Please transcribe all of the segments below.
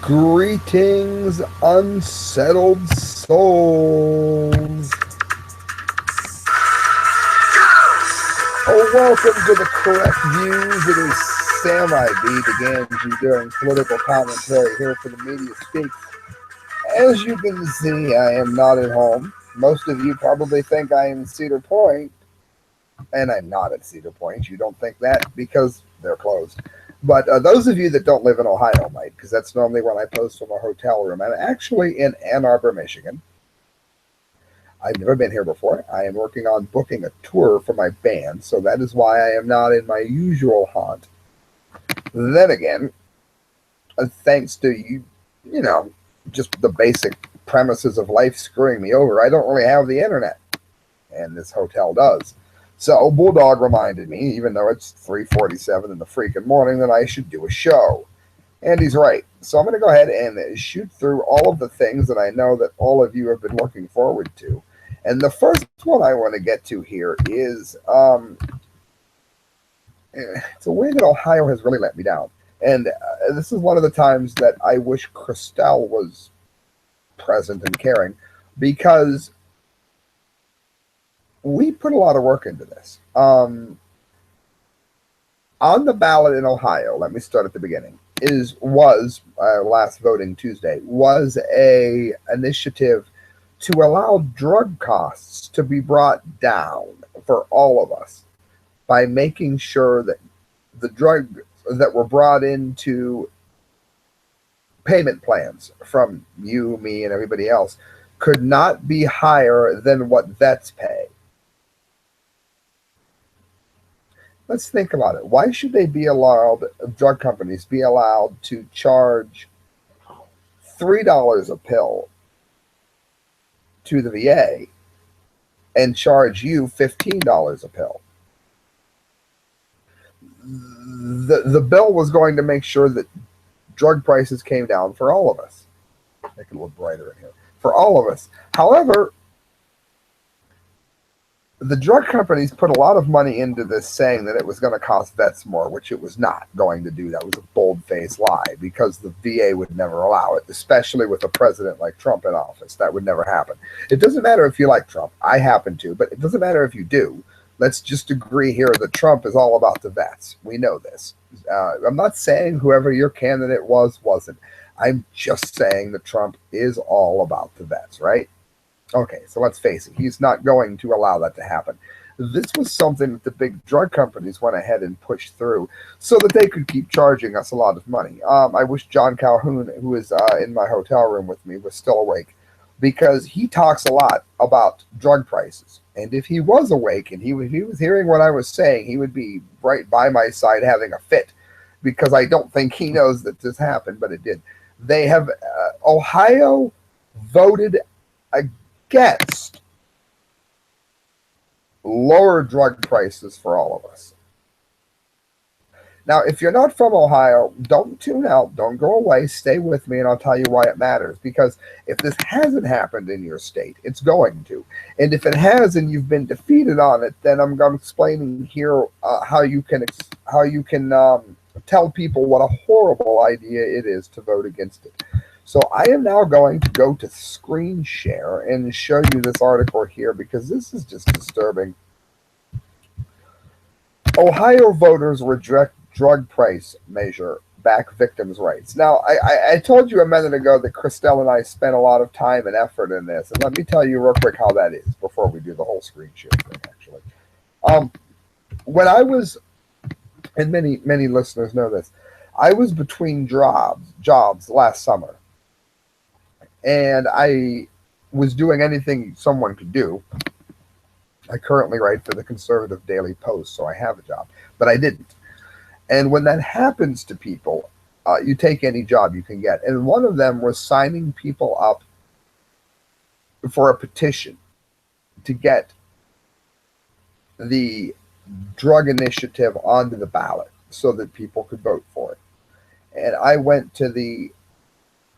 Greetings, unsettled souls. Oh, welcome to the Correct Views. It is Sam I.B. the Gangi doing political commentary here for the Media Speaks. As you can see, I am not at home. Most of you probably think I am in Cedar Point, and I'm not at Cedar Point. You don't think that because they're closed. But those of you that don't live in Ohio might, because that's normally when I post from a hotel room. I'm actually in Ann Arbor, Michigan. I've never been here before. I am working on booking a tour for my band, so that is why I am not in my usual haunt. Then again, thanks to just the basic premises of life screwing me over, I don't really have the internet, and this hotel does. So Bulldog reminded me, even though it's 3:47 in the freaking morning, that I should do a show. And he's right. So I'm going to go ahead and shoot through all of the things that I know that all of you have been looking forward to. And the first one I want to get to here is it's a way that Ohio has really let me down. And this is one of the times that I wish Christelle was present and caring, because we put a lot of work into this. On the ballot in Ohio, let me start at the beginning, was last voting Tuesday, was a initiative to allow drug costs to be brought down for all of us by making sure that the drugs that were brought into payment plans from you, me, and everybody else could not be higher than what vets pay. Let's think about it. Why should they be allowed, drug companies be allowed to charge $3 a pill to the VA and charge you $15 a pill? The bill was going to make sure that drug prices came down for all of us. Make it a little brighter in here. For all of us. However, the drug companies put a lot of money into this, saying that it was going to cost vets more, which it was not going to do. That was a bold-faced lie, because the VA would never allow it, especially with a president like Trump in office. That would never happen. It doesn't matter if you like Trump. I happen to, but it doesn't matter if you do. Let's just agree here that Trump is all about the vets. We know this. I'm not saying whoever your candidate wasn't. I'm just saying that Trump is all about the vets, right? Okay, so let's face it, he's not going to allow that to happen. This was something that the big drug companies went ahead and pushed through so that they could keep charging us a lot of money. I wish John Calhoun, who is in my hotel room with me, was still awake, because he talks a lot about drug prices. And if he was awake and he was hearing what I was saying, he would be right by my side having a fit, because I don't think he knows that this happened, but it did. They have, Ohio voted against lower drug prices for all of us. Now, if you're not from Ohio, don't tune out, don't go away, stay with me, and I'll tell you why it matters. Because if this hasn't happened in your state, it's going to. And if it has and you've been defeated on it, then I'm explaining here how you can tell people what a horrible idea it is to vote against it. So I am now going to go to screen share and show you this article here, because this is just disturbing. Ohio voters reject drug price measure, back victims' rights. Now, I told you a minute ago that Christelle and I spent a lot of time and effort in this, and let me tell you real quick how that is before we do the whole screen share thing, actually. When I was, and many listeners know this, I was between jobs last summer, and I was doing anything someone could do. I currently write for the Conservative Daily Post, so I have a job, but I didn't. And when that happens to people, you take any job you can get. And one of them was signing people up for a petition to get the drug initiative onto the ballot so that people could vote for it. And I went to the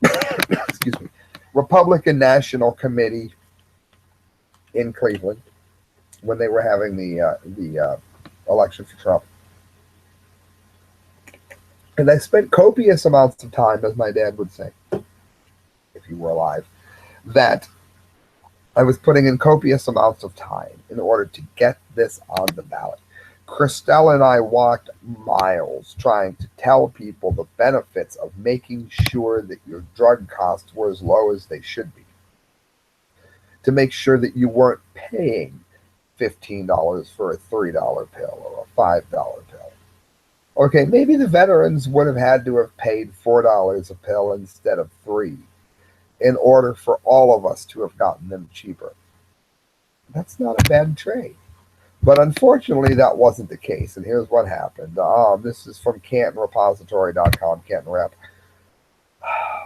excuse me, Republican National Committee in Cleveland when they were having the election for Trump. And I spent copious amounts of time, as my dad would say, if he were alive, that I was putting in copious amounts of time in order to get this on the ballot. Christelle and I walked miles trying to tell people the benefits of making sure that your drug costs were as low as they should be, to make sure that you weren't paying $15 for a $3 pill or a $5 pill. Okay, maybe the veterans would have had to have paid $4 a pill instead of 3 in order for all of us to have gotten them cheaper. That's not a bad trade. But unfortunately, that wasn't the case. And here's what happened. This is from CantonRepository.com, Canton Rep.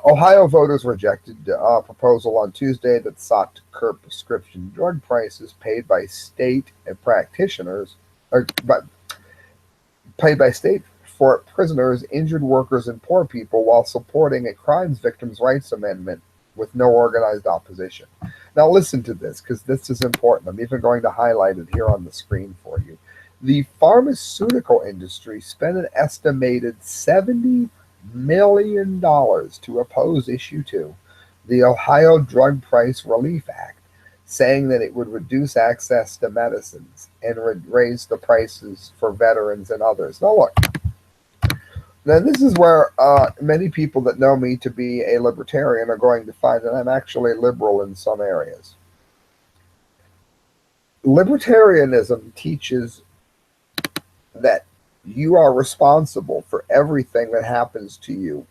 Ohio voters rejected a proposal on Tuesday that sought to curb prescription drug prices paid by state practitioners, or paid by state for prisoners, injured workers, and poor people, while supporting a crimes victims' rights amendment with no organized opposition. Now listen to this, because this is important. I'm even going to highlight it here on the screen for you. The pharmaceutical industry spent an estimated $70 million to oppose Issue 2, the Ohio Drug Price Relief Act, saying that it would reduce access to medicines and raise the prices for veterans and others. Now look, now this is where many people that know me to be a libertarian are going to find that I'm actually liberal in some areas. Libertarianism teaches that you are responsible for everything that happens to you,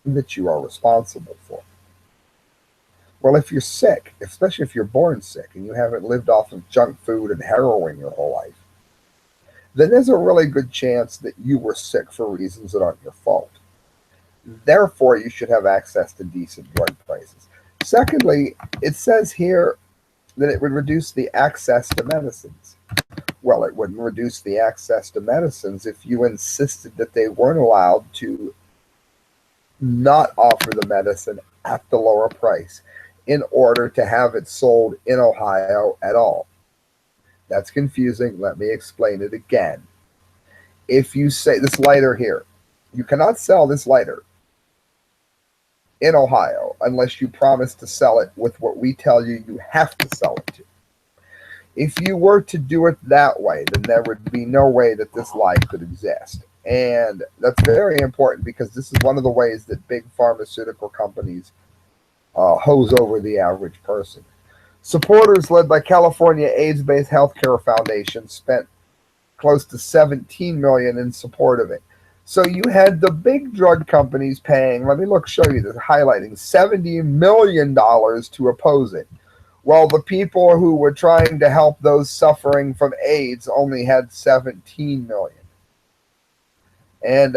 that you are responsible for. Well, if you're sick, especially if you're born sick and you haven't lived off of junk food and heroin your whole life, then there's a really good chance that you were sick for reasons that aren't your fault. Therefore, you should have access to decent drug prices. Secondly, it says here that it would reduce the access to medicines. Well, it wouldn't reduce the access to medicines if you insisted that they weren't allowed to not offer the medicine at the lower price in order to have it sold in Ohio at all. That's confusing. Let me explain it again. If you say this lighter here, you cannot sell this lighter in Ohio unless you promise to sell it with what we tell you you have to sell it to. If you were to do it that way, then there would be no way that this lie could exist. And that's very important because this is one of the ways that big pharmaceutical companies hose over the average person. Supporters led by California AIDS-based healthcare foundation spent close to $17 million in support of it. So you had the big drug companies paying, let me show you this, highlighting $70 million to oppose it, while the people who were trying to help those suffering from AIDS only had $17 million. And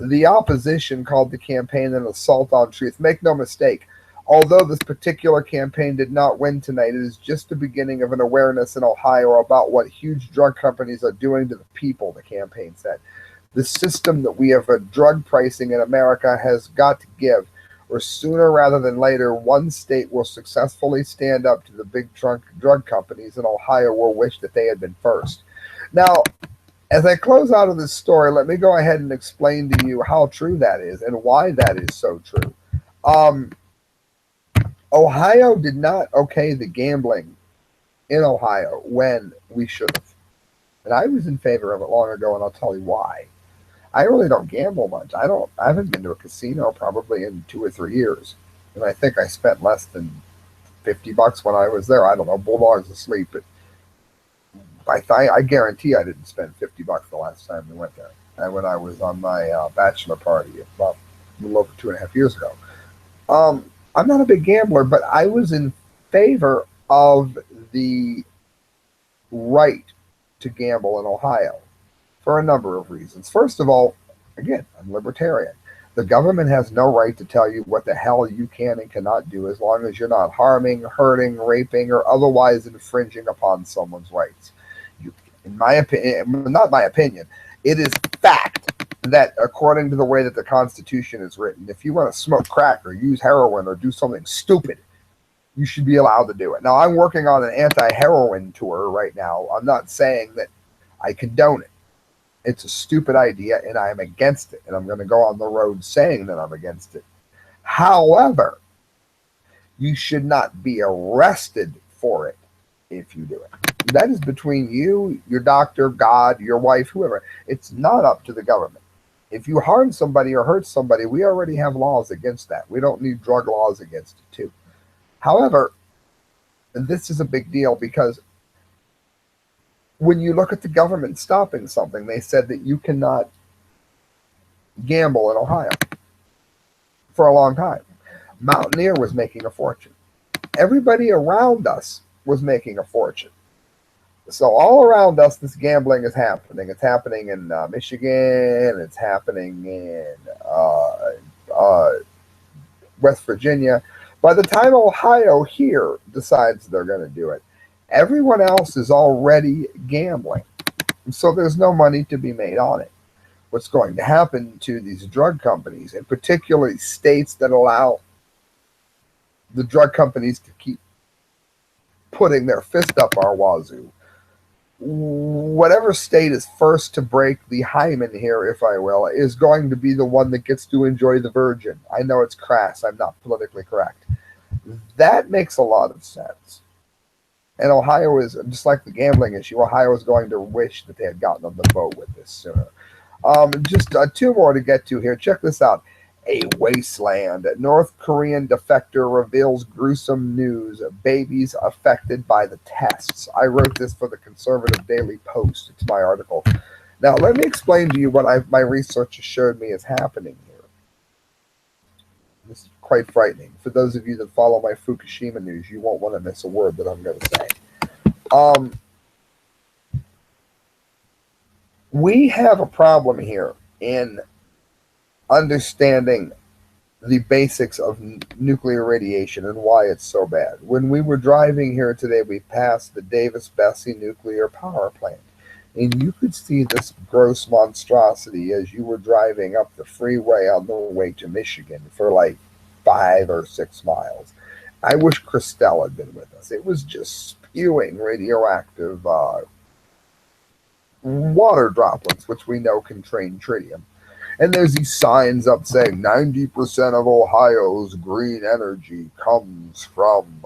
the opposition called the campaign an assault on truth. Make no mistake, although this particular campaign did not win tonight, it is just the beginning of an awareness in Ohio about what huge drug companies are doing to the people, the campaign said. The system that we have drug pricing in America has got to give, or sooner rather than later, one state will successfully stand up to the big drug companies, and Ohio will wish that they had been first. Now, as I close out of this story, let me go ahead and explain to you how true that is and why that is so true. Ohio did not okay the gambling in Ohio when we should have. And I was in favor of it long ago, and I'll tell you why. I really don't gamble much. I haven't been to a casino probably in 2 or 3 years. And I think I spent less than $50 when I was there. I don't know, bulldogs asleep, but I guarantee I didn't spend $50 the last time we went there. And when I was on my bachelor party about a little over 2.5 years ago. I'm not a big gambler, but I was in favor of the right to gamble in Ohio for a number of reasons. First of all, again, I'm libertarian. The government has no right to tell you what the hell you can and cannot do as long as you're not harming, hurting, raping, or otherwise infringing upon someone's rights. In my opinion, not my opinion, it is fact that according to the way that the Constitution is written, if you want to smoke crack or use heroin or do something stupid, you should be allowed to do it. Now, I'm working on an anti-heroin tour right now. I'm not saying that I condone it. It's a stupid idea, and I am against it. And I'm going to go on the road saying that I'm against it. However, you should not be arrested for it if you do it. That is between you, your doctor, God, your wife, whoever. It's not up to the government. If you harm somebody or hurt somebody, we already have laws against that. We don't need drug laws against it, too. However, and this is a big deal because when you look at the government stopping something, they said that you cannot gamble in Ohio for a long time. Mountaineer was making a fortune. Everybody around us was making a fortune. So all around us, this gambling is happening. It's happening in Michigan. It's happening in West Virginia. By the time Ohio here decides they're going to do it, everyone else is already gambling. So there's no money to be made on it. What's going to happen to these drug companies, and particularly states that allow the drug companies to keep putting their fist up our wazoo, whatever state is first to break the hymen here, if I will, is going to be the one that gets to enjoy the virgin. I know it's crass. I'm not politically correct. That makes a lot of sense. And Ohio is, just like the gambling issue, Ohio is going to wish that they had gotten on the boat with this sooner. Just two more to get to here. Check this out. A wasteland. North Korean defector reveals gruesome news. Babies affected by the tests. I wrote this for the Conservative Daily Post. It's my article. Now, let me explain to you what my research has showed me is happening here. This is quite frightening. For those of you that follow my Fukushima news, you won't want to miss a word that I'm going to say. We have a problem here in understanding the basics of nuclear radiation and why it's so bad. When we were driving here today, we passed the Davis-Besse nuclear power plant, and you could see this gross monstrosity as you were driving up the freeway on the way to Michigan for like 5 or 6 miles. I wish Christelle had been with us. It was just spewing radioactive water droplets, which we know contain tritium. And there's these signs up saying 90% of Ohio's green energy comes from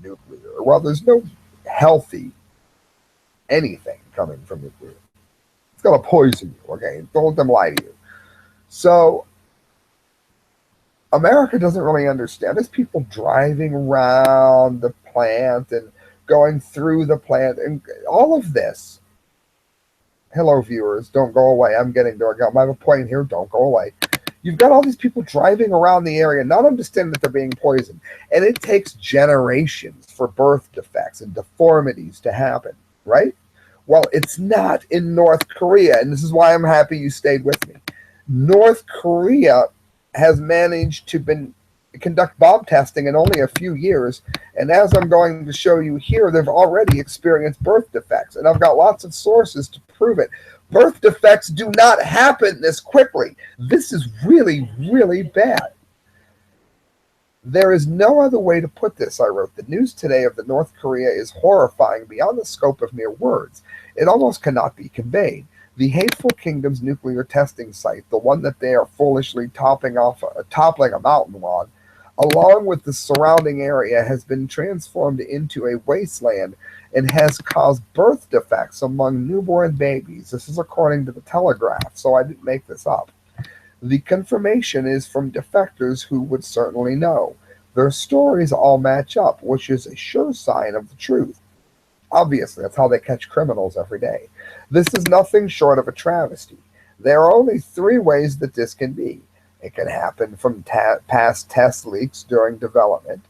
nuclear. Well, there's no healthy anything coming from nuclear. It's going to poison you, okay? Don't let them lie to you. So America doesn't really understand. There's people driving around the plant and going through the plant and all of this. Hello, viewers. Don't go away. I'm getting there. I have a point here. Don't go away. You've got all these people driving around the area, not understanding that they're being poisoned. And it takes generations for birth defects and deformities to happen, right? Well, it's not in North Korea, and this is why I'm happy you stayed with me. North Korea has managed to conduct bomb testing in only a few years, and as I'm going to show you here, they've already experienced birth defects, and I've got lots of sources to prove it. Birth defects do not happen this quickly. This is really, really bad. There is no other way to put this, I wrote. The news today of the North Korea is horrifying beyond the scope of mere words. It almost cannot be conveyed. The Hateful Kingdom's nuclear testing site, the one that they are foolishly toppling a mountain on, along with the surrounding area, has been transformed into a wasteland and has caused birth defects among newborn babies. This is according to the Telegraph, so I didn't make this up. The confirmation is from defectors who would certainly know. Their stories all match up, which is a sure sign of the truth. Obviously, that's how they catch criminals every day. This is nothing short of a travesty. There are only 3 ways that this can be. It can happen from past test leaks during development,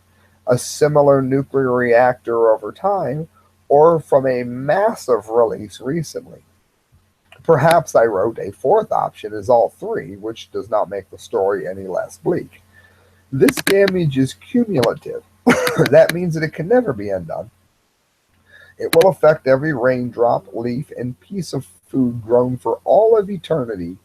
a similar nuclear reactor over time, or from a massive release recently. Perhaps, I wrote, a 4th option is all 3, which does not make the story any less bleak. This damage is cumulative. That means that it can never be undone. It will affect every raindrop, leaf, and piece of food grown for all of eternity,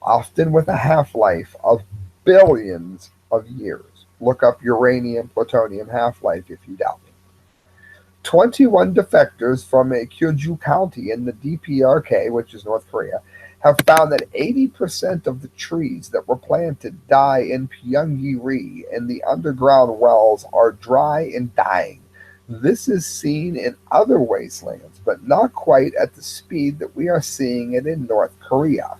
often with a half-life of billions of years. Look up uranium, plutonium half-life if you doubt me. 21 defectors from Kyushu County in the DPRK, which is North Korea, have found that 80% of the trees that were planted die in Pyongyang and the underground wells are dry and dying. This is seen in other wastelands, but not quite at the speed that we are seeing it in North Korea.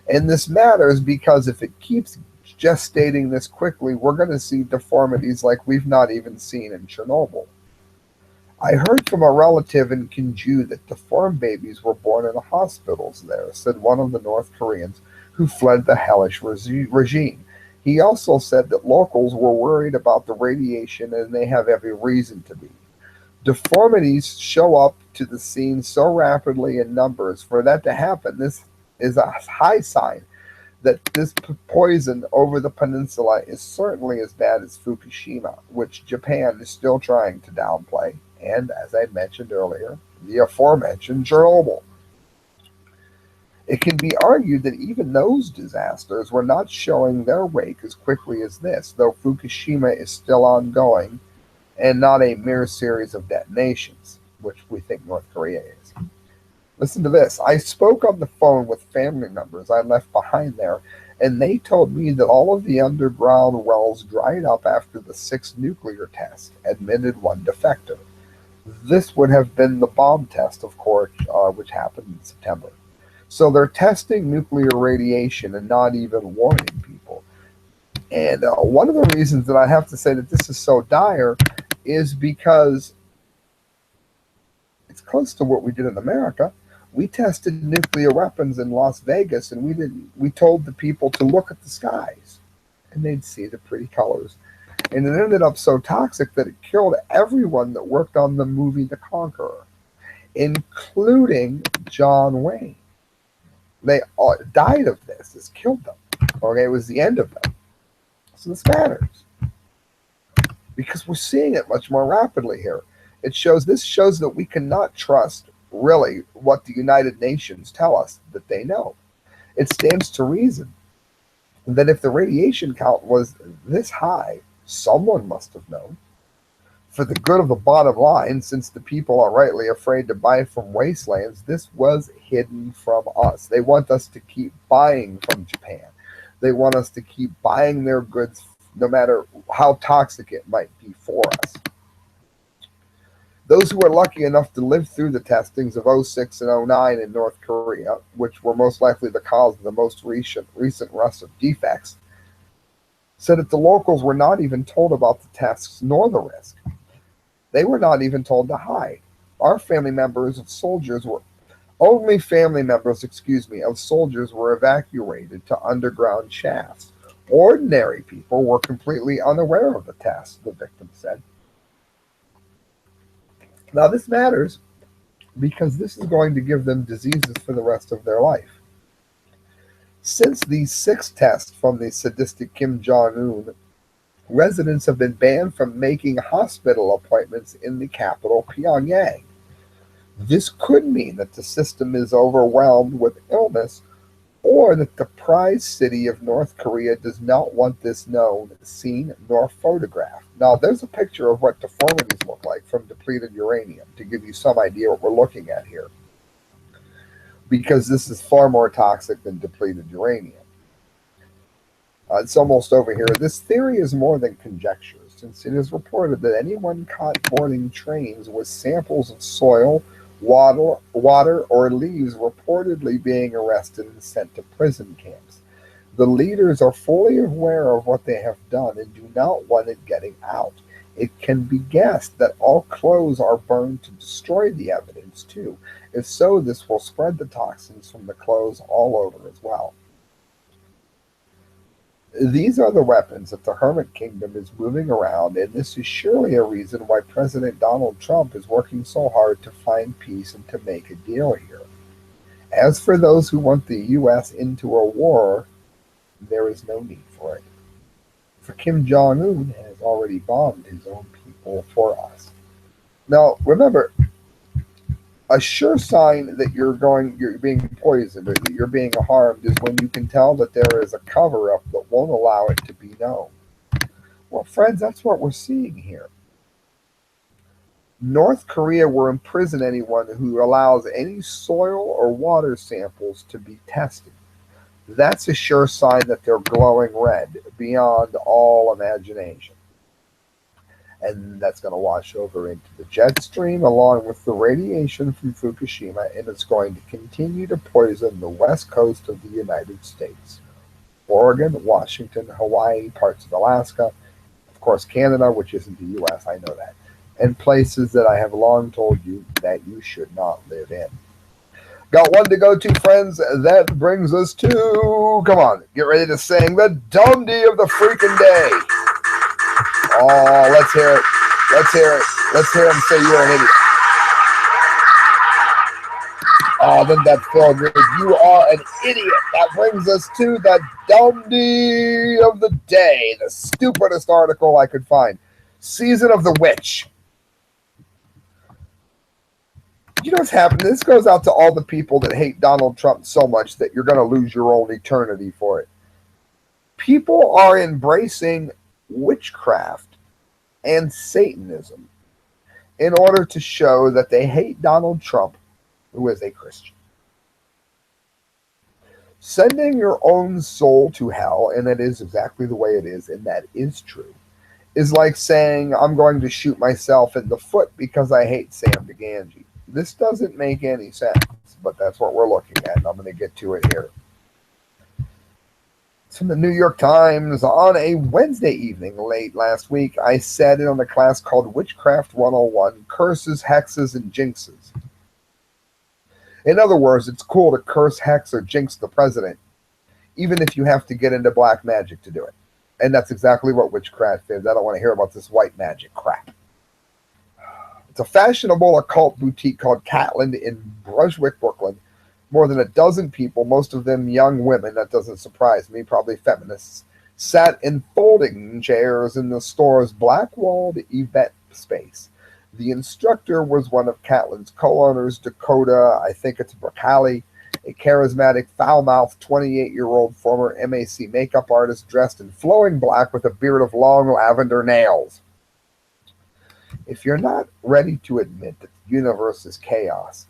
And this matters because if it keeps gestating this quickly, we're going to see deformities like we've not even seen in Chernobyl. I heard from a relative in Kinju that deformed babies were born in the hospitals there, said one of the North Koreans who fled the hellish regime. He also said that locals were worried about the radiation and they have every reason to be. Deformities show up to the scene so rapidly in numbers. For that to happen, this is a high sign that this poison over the peninsula is certainly as bad as Fukushima, which Japan is still trying to downplay, and, as I mentioned earlier, the aforementioned Chernobyl. It can be argued that even those disasters were not showing their wake as quickly as this, though Fukushima is still ongoing and not a mere series of detonations, which we think North Korea is. Listen to this. I spoke on the phone with family members I left behind there, and they told me that all of the underground wells dried up after the 6th nuclear test, admitted one defector. This would have been the bomb test, of course, which happened in September. So they're testing nuclear radiation and not even warning people. And one of the reasons that I have to say that this is so dire is because it's close to what we did in America. We tested nuclear weapons in Las Vegas, and we told the people to look at the skies, and they'd see the pretty colors. And it ended up so toxic that it killed everyone that worked on the movie The Conqueror, including John Wayne. They all died of this. This killed them. Okay, it was the end of them. So this matters because we're seeing it much more rapidly here. This shows that we cannot trust really what the United Nations tell us that they know. It stands to reason that if the radiation count was this high, someone must have known. For the good of the bottom line, since the people are rightly afraid to buy from wastelands, this was hidden from us. They want us to keep buying from Japan. They want us to keep buying their goods no matter how toxic it might be for us. Those who were lucky enough to live through the testings of 06 and 09 in North Korea, which were most likely the cause of the most recent rust of defects, said that the locals were not even told about the tests nor the risk. They were not even told to hide. Only family members of soldiers were evacuated to underground shafts. Ordinary people were completely unaware of the tests, the victim said. Now this matters because this is going to give them diseases for the rest of their life. Since these 6 tests from the sadistic Kim Jong-un, residents have been banned from making hospital appointments in the capital, Pyongyang. This could mean that the system is overwhelmed with illness, or that the prize city of North Korea does not want this known, seen, nor photographed. Now, there's a picture of what deformities look like from depleted uranium to give you some idea what we're looking at here, because this is far more toxic than depleted uranium. It's almost over here. This theory is more than conjecture, since it is reported that anyone caught boarding trains with samples of soil, water, or leaves reportedly being arrested and sent to prison camps. The leaders are fully aware of what they have done and do not want it getting out. It can be guessed that all clothes are burned to destroy the evidence, too. If so, this will spread the toxins from the clothes all over as well. These are the weapons that the Hermit Kingdom is moving around, and this is surely a reason why President Donald Trump is working so hard to find peace and to make a deal here. As for those who want the U.S. into a war, there is no need for it. For Kim Jong-un has already bombed his own people for us. Now, remember, a sure sign that you're being poisoned or that you're being harmed is when you can tell that there is a cover-up that won't allow it to be known. Well, friends, that's what we're seeing here. North Korea will imprison anyone who allows any soil or water samples to be tested. That's a sure sign that they're glowing red beyond all imagination. And that's going to wash over into the jet stream along with the radiation from Fukushima, and it's going to continue to poison the west coast of the United States. Oregon, Washington, Hawaii, parts of Alaska, of course Canada, which isn't the US, I know that, and places that I have long told you that you should not live in. Got one to go to, friends. That brings us to, come on, get ready to sing the Dumbdee of the freaking day. Oh, let's hear it. Let's hear it. Let's hear him say you're an idiot. Oh, then that feel good. You are an idiot. That brings us to the Dumbdee of the day. The stupidest article I could find. Season of the Witch. You know what's happening? This goes out to all the people that hate Donald Trump so much that you're going to lose your own eternity for it. People are embracing witchcraft and Satanism in order to show that they hate Donald Trump, who is a Christian. Sending your own soul to hell, and that is exactly the way it is, and that is true, is like saying I'm going to shoot myself in the foot because I hate Sam Gangi. This doesn't make any sense, but that's what we're looking at, and I'm going to get to it here. It's from the New York Times. On a Wednesday evening late last week, I sat in on a class called Witchcraft 101, Curses, Hexes, and Jinxes. In other words, it's cool to curse, hex, or jinx the president, even if you have to get into black magic to do it. And that's exactly what witchcraft is. I don't want to hear about this white magic crap. It's a fashionable occult boutique called Catlin in Brunswick, Brooklyn. More than a dozen people, most of them young women, that doesn't surprise me, probably feminists, sat in folding chairs in the store's black-walled event space. The instructor was one of Catlin's co-owners, Dakota, I think it's Bracali, a charismatic, foul-mouthed 28-year-old former MAC makeup artist dressed in flowing black with a beard of long lavender nails. If you're not ready to admit that the universe is chaos,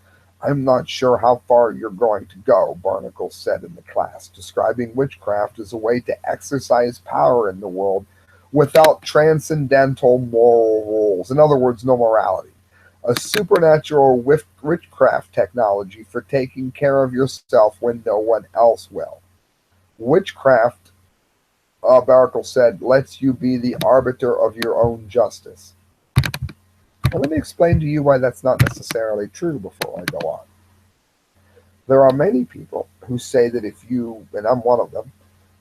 I'm not sure how far you're going to go, Barnacle said in the class, describing witchcraft as a way to exercise power in the world without transcendental moral rules. In other words, no morality. A supernatural witchcraft technology for taking care of yourself when no one else will. Witchcraft, Barnacle said, lets you be the arbiter of your own justice. Well, let me explain to you why that's not necessarily true before I go on. There are many people who say that if you, and I'm one of them,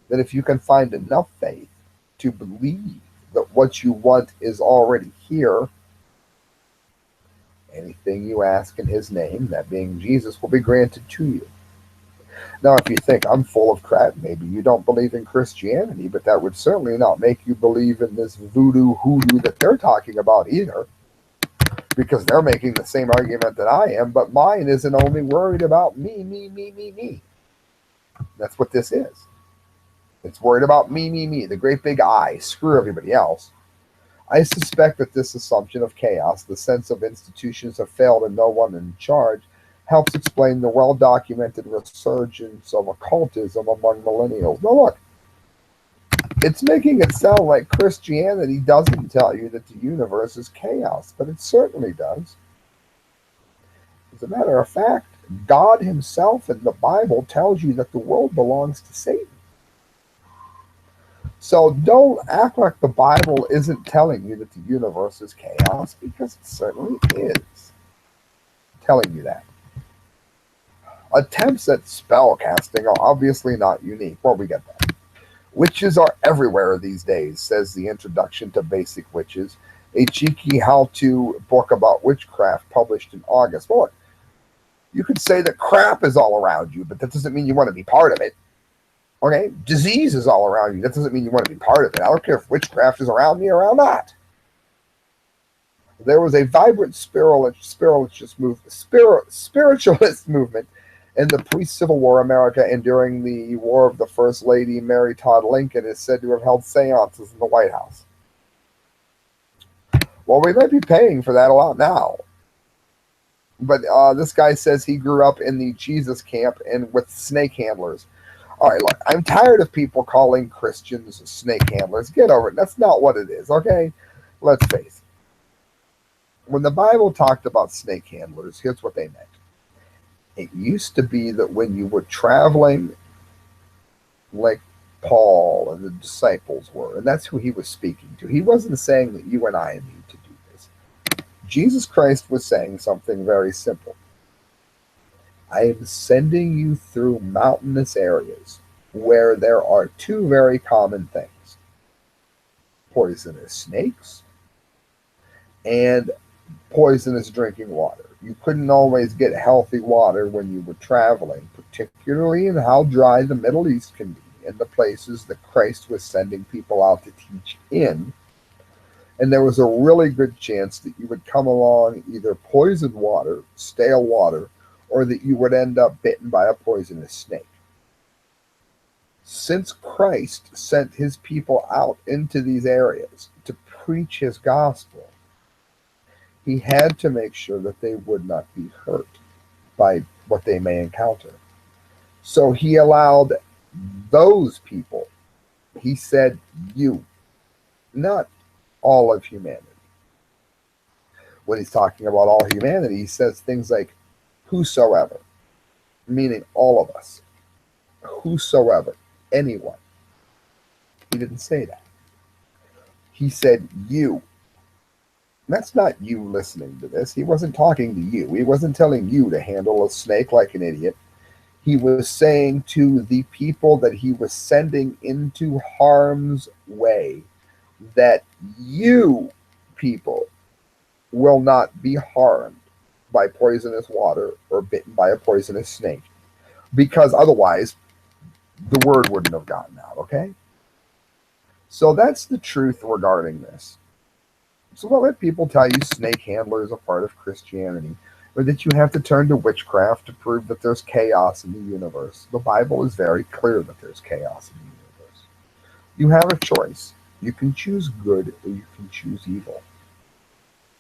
that if you can find enough faith to believe that what you want is already here, anything you ask in his name, that being Jesus, will be granted to you. Now, if you think I'm full of crap, maybe you don't believe in Christianity, but that would certainly not make you believe in this voodoo hoodoo that they're talking about either. Because they're making the same argument that I am, but mine isn't only worried about me. That's what this is. It's worried about me, the great big I, screw everybody else. I suspect that this assumption of chaos, the sense of institutions have failed and no one in charge, helps explain the well-documented resurgence of occultism among millennials. Now look, it's making it sound like Christianity doesn't tell you that the universe is chaos, but it certainly does. As a matter of fact, God himself in the Bible tells you that the world belongs to Satan. So don't act like the Bible isn't telling you that the universe is chaos, because it certainly is telling you that. Attempts at spell casting are obviously not unique. Well, we get that. Witches are everywhere these days, says the Introduction to Basic Witches, a cheeky how-to book about witchcraft published in August. Well, look, you could say that crap is all around you, but that doesn't mean you want to be part of it. Okay? Disease is all around you. That doesn't mean you want to be part of it. I don't care if witchcraft is around me or not. There was a vibrant spiritualist movement in the pre-Civil War America, and during the War of the First Lady, Mary Todd Lincoln is said to have held seances in the White House. Well, we might be paying for that a lot now. But this guy says he grew up in the Jesus camp and with snake handlers. All right, look, I'm tired of people calling Christians snake handlers. Get over it. That's not what it is, okay? Let's face it. When the Bible talked about snake handlers, here's what they meant. It used to be that when you were traveling, like Paul and the disciples were, and that's who he was speaking to. He wasn't saying that you and I need to do this. Jesus Christ was saying something very simple. I am sending you through mountainous areas where there are two very common things: poisonous snakes and poisonous drinking water. You couldn't always get healthy water when you were traveling, particularly in how dry the Middle East can be and the places that Christ was sending people out to teach in. And there was a really good chance that you would come along either poisoned water, stale water, or that you would end up bitten by a poisonous snake. Since Christ sent his people out into these areas to preach his gospel, he had to make sure that they would not be hurt by what they may encounter. So he allowed those people, he said, you, not all of humanity. When he's talking about all humanity, he says things like whosoever, meaning all of us. Whosoever, anyone. He didn't say that. He said you. That's not you listening to this. He wasn't talking to you. He wasn't telling you to handle a snake like an idiot. He was saying to the people that he was sending into harm's way that you people will not be harmed by poisonous water or bitten by a poisonous snake, because otherwise the word wouldn't have gotten out, okay? So that's the truth regarding this. So don't let people tell you snake handlers are part of Christianity, or that you have to turn to witchcraft to prove that there's chaos in the universe. The Bible is very clear that there's chaos in the universe. You have a choice. You can choose good or you can choose evil.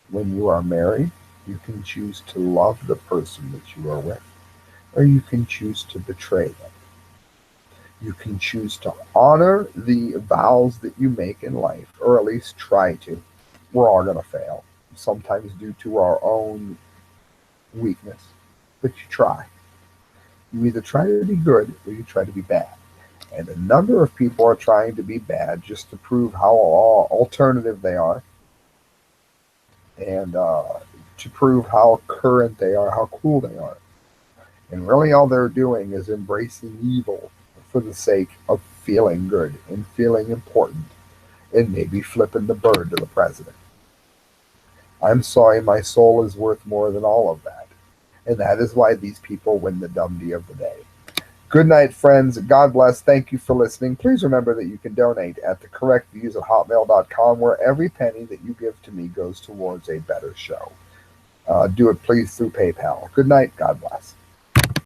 When you are married, you can choose to love the person that you are with, or you can choose to betray them. You can choose to honor the vows that you make in life, or at least try to. We're all going to fail, sometimes due to our own weakness, but you try. You either try to be good or you try to be bad. And a number of people are trying to be bad just to prove how alternative they are, and to prove how current they are, how cool they are. And really all they're doing is embracing evil for the sake of feeling good and feeling important, and maybe flipping the bird to the president. I'm sorry, my soul is worth more than all of that. And that is why these people win the Dumbdee of the day. Good night, friends. God bless. Thank you for listening. Please remember that you can donate at thecorrectviews@hotmail.com, where every penny that you give to me goes towards a better show. Do it, please, through PayPal. Good night. God bless.